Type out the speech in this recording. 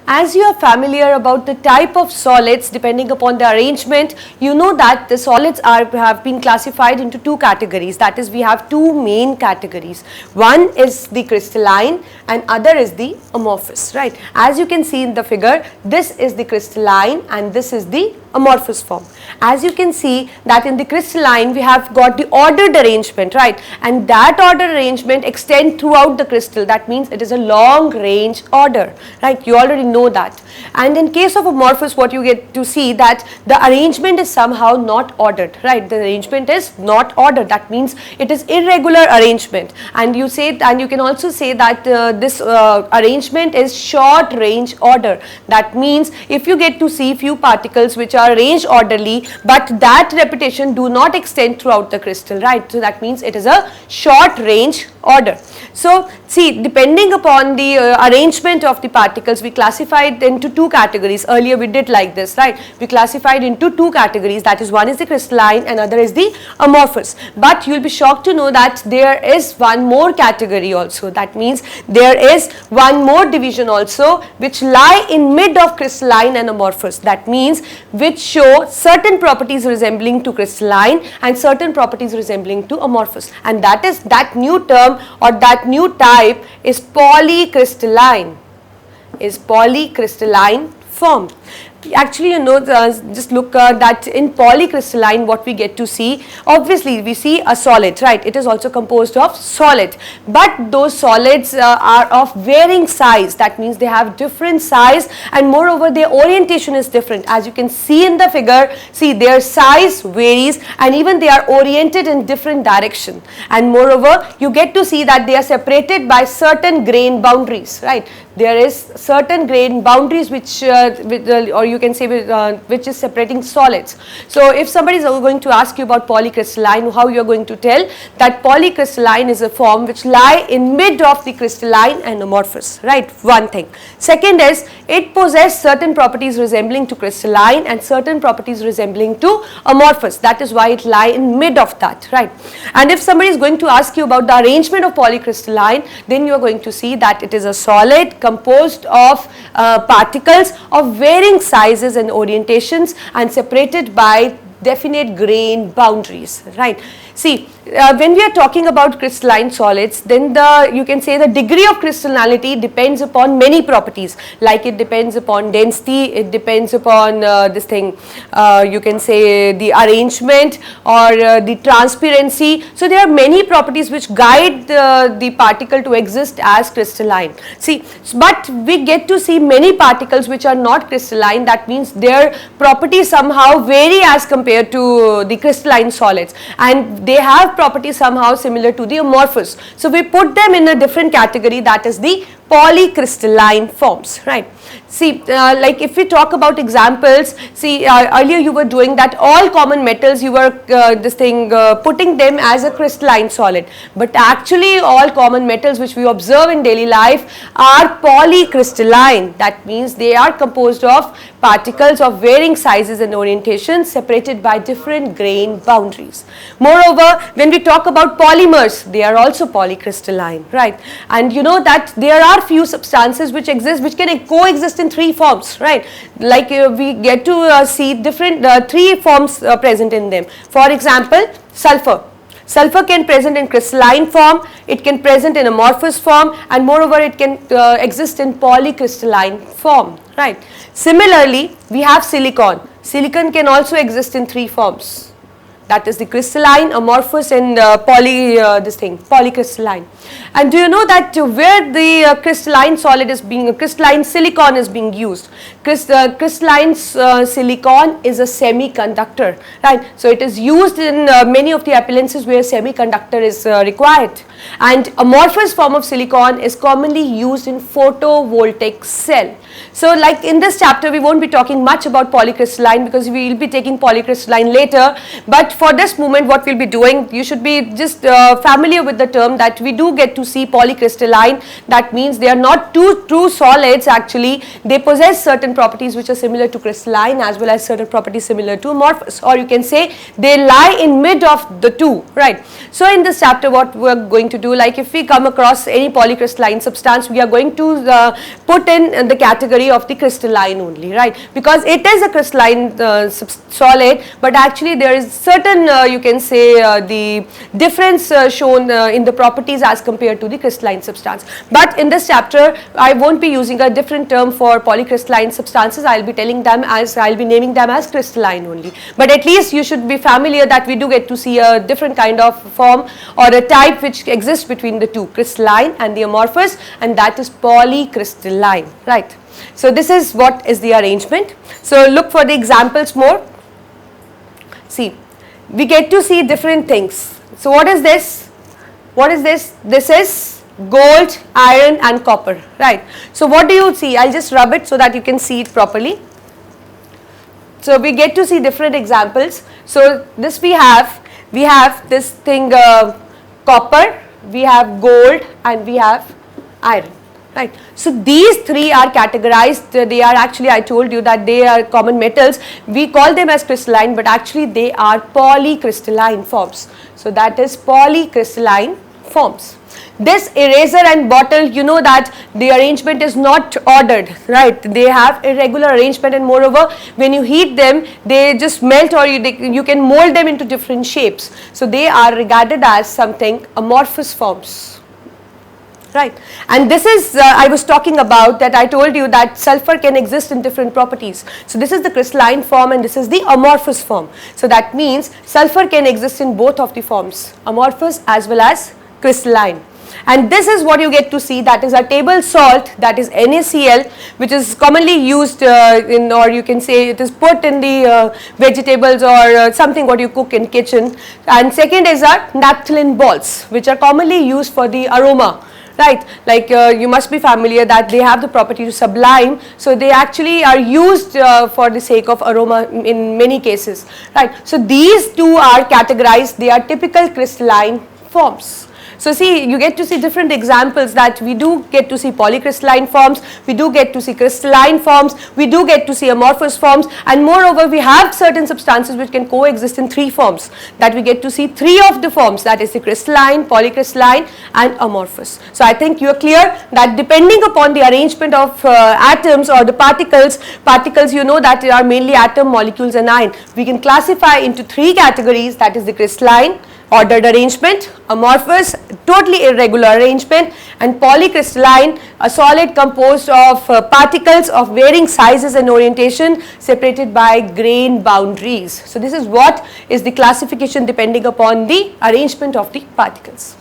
As you are familiar about the type of solids depending upon the arrangement, you know that the solids have been classified into two categories. That is, we have two main categories. One is the crystalline and other is the amorphous, right? As you can see in the figure, this is the crystalline and this is the amorphous form. As you can see that in the crystalline we have got the ordered arrangement, right, and that ordered arrangement extends throughout the crystal. That means it is a long range order, right? You already know that. And in case of amorphous, what you get to see that the arrangement is somehow not ordered, right? The arrangement is not ordered. That means it is irregular arrangement, and you say, and you can also say that this arrangement is short range order. That means if you get to see few particles which are arranged orderly, but that repetition do not extend throughout the crystal, right? So that means it is a short range order. So see, depending upon the arrangement of the particles, we classified into two categories. Earlier we did like this, right? We classified into two categories, that is, one is the crystalline and other is the amorphous. But you will be shocked to know that there is one more category also. That means there is one more division also which lie in mid of crystalline and amorphous. That means which show certain properties resembling to crystalline and certain properties resembling to amorphous, and that is, that new term or that new type is polycrystalline, form. Actually, you know, just look that in polycrystalline what we get to see, obviously we see a solid, right? It is also composed of solid, but those solids are of varying size. That means they have different size, and moreover their orientation is different. As you can see in the figure, see, their size varies and even they are oriented in different direction, and moreover you get to see that they are separated by certain grain boundaries, right? There is certain grain boundaries which or you can say which is separating solids. So if somebody is going to ask you about polycrystalline, how you are going to tell that polycrystalline is a form which lie in mid of the crystalline and amorphous, right? One thing. Second is, it possesses certain properties resembling to crystalline and certain properties resembling to amorphous. That is why it lie in mid of that, right? And if somebody is going to ask you about the arrangement of polycrystalline, then you are going to see that it is a solid composed of particles of varying sizes and orientations and separated by definite grain boundaries, right? See, when we are talking about crystalline solids, then you can say the degree of crystallinity depends upon many properties, like it depends upon density, it depends upon this thing, you can say the arrangement or the transparency. So there are many properties which guide the particle to exist as crystalline. See, but we get to see many particles which are not crystalline. That means their properties somehow vary as compared to the crystalline solids, and they have properties somehow similar to the amorphous. So we put them in a different category, that is the polycrystalline forms, right? See, like if we talk about examples, see, earlier you were doing that all common metals, you were putting them as a crystalline solid, but actually all common metals which we observe in daily life are polycrystalline. That means they are composed of particles of varying sizes and orientations separated by different grain boundaries. Moreover, when we talk about polymers, they are also polycrystalline, right? And you know that there are few substances which exist, which can coexist in three forms, right? Like we get to see different three forms present in them. For example, sulfur. Sulfur can present in crystalline form, it can present in amorphous form, and moreover it can exist in polycrystalline form, right? Similarly, we have silicon. Silicon can also exist in three forms. That is the crystalline, amorphous, and polycrystalline. And do you know that where the crystalline solid is being, crystalline silicon is being used? Crystalline silicon is a semiconductor, right? So it is used in many of the appliances where semiconductor is required. And amorphous form of silicon is commonly used in photovoltaic cell. So like in this chapter we won't be talking much about polycrystalline because we will be taking polycrystalline later, but for this moment what we'll be doing, you should be just familiar with the term that we do get to see polycrystalline. That means they are not two true solids actually, they possess certain properties which are similar to crystalline as well as certain properties similar to amorphous, or you can say they lie in mid of the two, right? So in this chapter what we are going to do, like if we come across any polycrystalline substance, we are going to put in the category of the crystalline only, right? Because it is a crystalline solid, but actually there is certain you can say the difference shown in the properties as compared to the crystalline substance. But in this chapter, I won't be using a different term for polycrystalline substances. I'll be naming them as crystalline only. But at least you should be familiar that we do get to see a different kind of form or a type which exists between the two, crystalline and the amorphous, and that is polycrystalline, right? So this is what is the arrangement. So look for the examples more. See, we get to see different things. So what is this? What is this? This is gold, iron and copper, right? So what do you see? I'll just rub it so that you can see it properly. So we get to see different examples. So this we have this thing copper, we have gold and we have iron, right? So these three are categorized, they are actually, I told you that they are common metals. We call them as crystalline, but actually they are polycrystalline forms. So that is polycrystalline forms. This eraser and bottle, you know that the arrangement is not ordered, right? They have irregular arrangement, and moreover when you heat them, they just melt, or you can mold them into different shapes. So they are regarded as something amorphous forms, right? And this is I was talking about that. I told you that sulfur can exist in different properties. So this is the crystalline form and this is the amorphous form. So that means sulfur can exist in both of the forms, amorphous as well as crystalline. And this is what you get to see, that is a table salt, that is NaCl, which is commonly used in, or you can say it is put in the vegetables or something what you cook in kitchen. And second is our naphthalene balls, which are commonly used for the aroma, right? Like you must be familiar that they have the property to sublime, so they actually are used for the sake of aroma in many cases, right? So these two are categorized, they are typical crystalline forms. So see, you get to see different examples, that we do get to see polycrystalline forms, we do get to see crystalline forms, we do get to see amorphous forms, and moreover we have certain substances which can coexist in three forms, that we get to see three of the forms, that is the crystalline, polycrystalline and amorphous. So I think you are clear that depending upon the arrangement of atoms or the particles you know that are mainly atom, molecules and ion. We can classify into three categories, that is the crystalline, ordered arrangement, amorphous, totally irregular arrangement, and polycrystalline, a solid composed of particles of varying sizes and orientation separated by grain boundaries. So this is what is the classification depending upon the arrangement of the particles.